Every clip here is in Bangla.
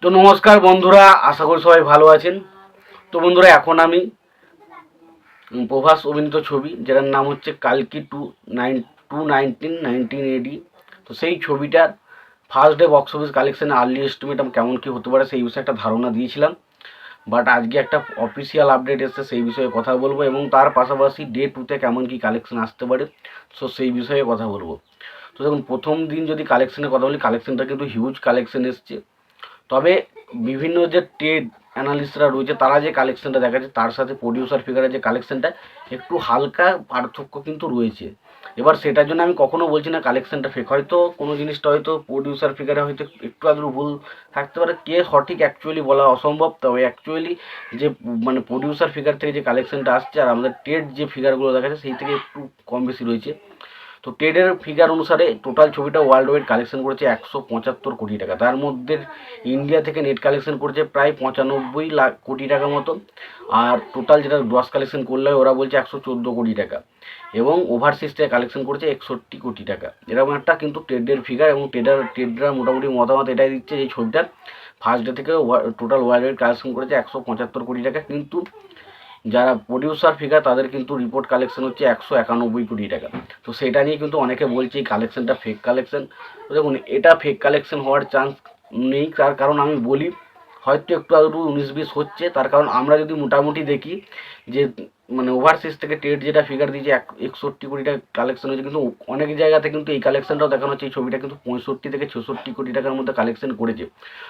তো নমস্কার বন্ধুরা, আশা করি সবাই ভালো আছেন। তো বন্ধুরা, এখন আমি প্রভাস অভিনীত ছবি যেটার নাম হচ্ছে কালকি 1919 এডি। তো সেই ছবিটার first day box office collection early estimate কেমন কী হতে পারে সেই বিষয়ে একটা ধারণা দিয়েছিলাম। বাট আজকে একটা অফিসিয়াল আপডেট এসছে, সেই বিষয়ে কথা বলবো এবং তার পাশাপাশি ডে 2তে কেমন কী কালেকশন আসতে পারে, সো সেই বিষয়ে কথা বলবো। তো দেখুন, প্রথম দিন যদি কালেকশনের কথা বলি, কালেকশনটা কিন্তু হিউজ কালেকশন এসছে। তবে বিভিন্ন যে ট্রেড অ্যানালিস্টরা রয়েছে তারা যে কালেকশনটা দেখাচ্ছে তার সাথে প্রডিউসার ফিগারের যে কালেকশনটা একটু হালকা পার্থক্য কিন্তু রয়েছে। এবার সেটার জন্য আমি কখনো বলছি না কালেকশনটা ফেক, হয়তো কোনো জিনিসটা হয়তো প্রডিউসার ফিগারে হয়তো একটু আধটু ভুল থাকতে পারে, কে সঠিক অ্যাকচুয়ালি বলা অসম্ভব। তবে অ্যাকচুয়ালি যে মানে প্রডিউসার ফিগার থেকে যে কালেকশনটা আসছে আর আমাদের ট্রেড যে ফিগারগুলো দেখাচ্ছে সেই থেকে একটু কম বেশি রয়েছে। তো ট্রেডের ফিগার অনুসারে টোটাল ছবিটা ওয়ার্ল্ড ওয়াইড কালেকশন করেছে 175 কোটি টাকা। তার মধ্যে ইন্ডিয়া থেকে নেট কালেকশন করেছে প্রায় 95 কোটি টাকা মতো। আর টোটাল যেটা গ্রস কালেকশন করলে ওরা বলছে 114 কোটি টাকা। এবং ওভারসিজ থেকে কালেকশন করেছে 61 কোটি টাকা। এরকম একটা কিন্তু ট্রেডের ফিগার, এবং ট্রেডরা মোটামুটি মতামত এটাই দিচ্ছে যে ছবিটার ফার্স্ট ডে থেকে টোটাল ওয়ার্ল্ড ওয়াইড কালেকশন করেছে 175 কোটি টাকা। কিন্তু যারা প্রডিউসার ফিগার তাদের কিন্তু রিপোর্ট কালেকশন হচ্ছে 191 কোটি টাকা। তো সেটা নিয়ে কিন্তু অনেকে বলছে এই কালেকশনটা ফেক কালেকশন। তো দেখুন, এটা ফেক কালেকশন হওয়ার চান্স নেই, তার কারণ আমি বলি হয়তো একটু আধটু 19-20 হচ্ছে। তার কারণ আমরা যদি মোটামুটি দেখি যে মানে ওভারসিজ থেকে ট্রেড যেটা ফিগার দিয়েছে 61 কোটি টাকা কালেকশন হয়েছে, কিন্তু অনেক জায়গাতে কিন্তু এই কালেকশনটাও দেখানো হচ্ছে এই ছবিটা কিন্তু 65 থেকে 66 কোটি টাকার মধ্যে কালেকশন করেছে।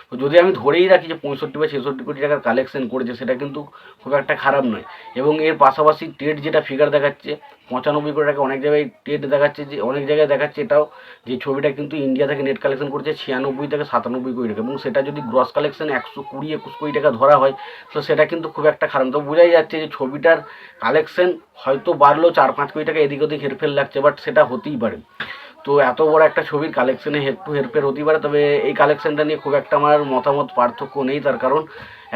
তো যদি আমি ধরেই রাখি যে 65 বা 66 কোটি টাকার কালেকশন করেছে, সেটা কিন্তু খুব একটা খারাপ নয়। এবং এর পাশাপাশি ট্রেড যেটা ফিগার দেখাচ্ছে 95 কোটি টাকা, অনেক জায়গায় ট্রেড দেখাচ্ছে যে অনেক জায়গায় দেখাচ্ছে এটাও যে ছবিটা কিন্তু ইন্ডিয়া থেকে নেট কালেকশন করছে 96 থেকে 97 কোটি টাকা। এবং সেটা যদি গ্রস কালেকশন 120-21 কোটি টাকা ধরা হয়, তো সেটা কিন্তু খুব একটা খারাপ। তো বোঝাই যাচ্ছে যে ছবিটার কালেকশন হয়তো বাড়লেও 4-5 কোটি টাকা এদিক ওদিক হেরফের লাগছে, বাট সেটা হতেই পারে। তো এত বড় একটা ছবির কালেকশনে একটু হেরফের হতেই পারে। তবে এই কালেকশনটা নিয়ে খুব একটা আমার মতামত পার্থক্য নেই, তার কারণ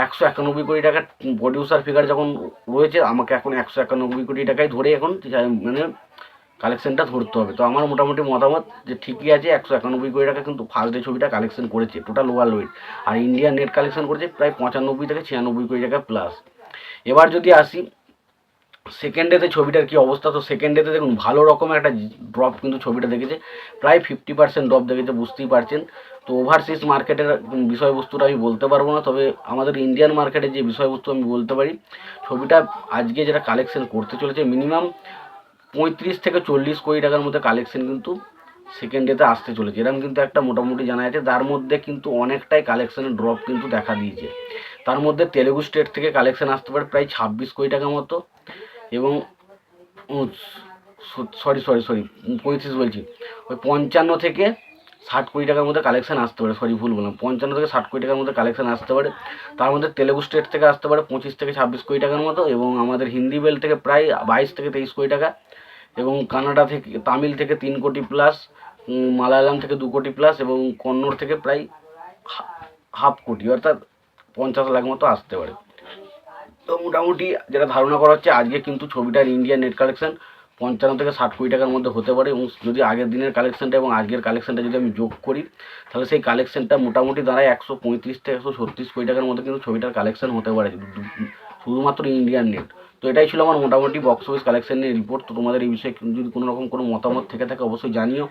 191 কোটি টাকার প্রডিউসার ফিগার যখন রয়েছে, আমাকে এখন 191 কোটি টাকায় ধরে এখন মানে কালেকশনটা ধরতে হবে। তো আমার মোটামুটি মতামত যে ঠিকই আছে, 191 কোটি টাকা কিন্তু ফার্স্ট ডে ছবিটা কালেকশন করেছে টোটাল ওয়ার্ল্ড ওয়াইড। আর ইন্ডিয়া নেট কালেকশন করেছে প্রায় 95 থেকে 96 কোটি টাকা প্লাস। এবার যদি আসি সেকেন্ড ডেতে ছবিটার কী অবস্থা, তো সেকেন্ড ডেতে দেখুন ভালো রকমের একটা ড্রপ কিন্তু ছবিটা দেখেছে, প্রায় 50% ড্রপ দেখেছে, বুঝতেই পারছেন। তো ওভারসিজ মার্কেটের বিষয়বস্তুটা আমি বলতে পারবো না, তবে আমাদের ইন্ডিয়ান মার্কেটের যে বিষয়বস্তু আমি বলতে পারি, ছবিটা আজকে যেটা কালেকশন করতে চলেছে মিনিমাম 35 থেকে 40 কোটি টাকার মধ্যে কালেকশন কিন্তু সেকেন্ড ডেতে আসতে চলেছে, এরকম কিন্তু একটা মোটামুটি জানা যাচ্ছে। তার মধ্যে কিন্তু অনেকটাই কালেকশনের ড্রপ কিন্তু দেখা দিয়েছে। তার মধ্যে তেলেগু স্টেট থেকে কালেকশন আসতে পারে প্রায় 26 কোটি টাকা মতো। এবং সরি 35 বলছি, ওই 55 থেকে 60 কোটি টাকার মধ্যে কালেকশন আসতে পারে। সরি, ভুল বললাম, 55 থেকে 60 কোটি টাকার মধ্যে কালেকশন আসতে পারে। তার মধ্যে তেলেগু স্টেট থেকে আসতে পারে 25 থেকে 26 কোটি টাকার মতো, এবং আমাদের হিন্দি বেল্ট থেকে প্রায় 22 থেকে 23 কোটি টাকা, এবং কানাডা থেকে তামিল থেকে 3 কোটি প্লাস, মালায়ালাম থেকে 2 কোটি প্লাস, এবং কন্নড় থেকে প্রায় 0.5 কোটি, অর্থাৎ 50 লাখ মতো আসতে পারে। তো মোটামুটি যেটা ধারণা করা হচ্ছে আজকে কিন্তু ছবিটার ইন্ডিয়ান নেট কালেকশন 55 থেকে 60 কোটি টাকার মধ্যে হতে পারে। এবং যদি আগের দিনের কালেকশনটা এবং আজকের কালেকশনটা যদি আমি যোগ করি, তাহলে সেই কালেকশনটা মোটামুটি দাঁড়ায় 135 থেকে 136 কোটি টাকার মধ্যে কিন্তু ছবিটার কালেকশন হতে পারে শুধুমাত্র ইন্ডিয়ান নেট। তো এটাই ছিল আমার মোটামুটি বক্স অফিস কালেকশন নিয়ে রিপোর্ট। তো তোমাদের এই বিষয়ে যদি কোনো রকম কোনো মতামত থেকে থাকে অবশ্যই জানিও।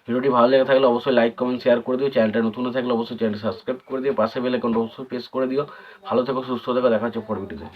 ভিডিওটি ভালো লেগে থাকলে অবশ্যই লাইক কমেন্ট শেয়ার করে দিও। চ্যানেলটা নতুন হয়ে থাকলে অবশ্যই চ্যানেলটি সাবস্ক্রাইব করে দিও, পাশে বেল আইকনটা অবশ্যই প্রেস করে দিও। ভালো থেকো, সুস্থ থেকো, দেখা হচ্ছে পরবর্তীতে।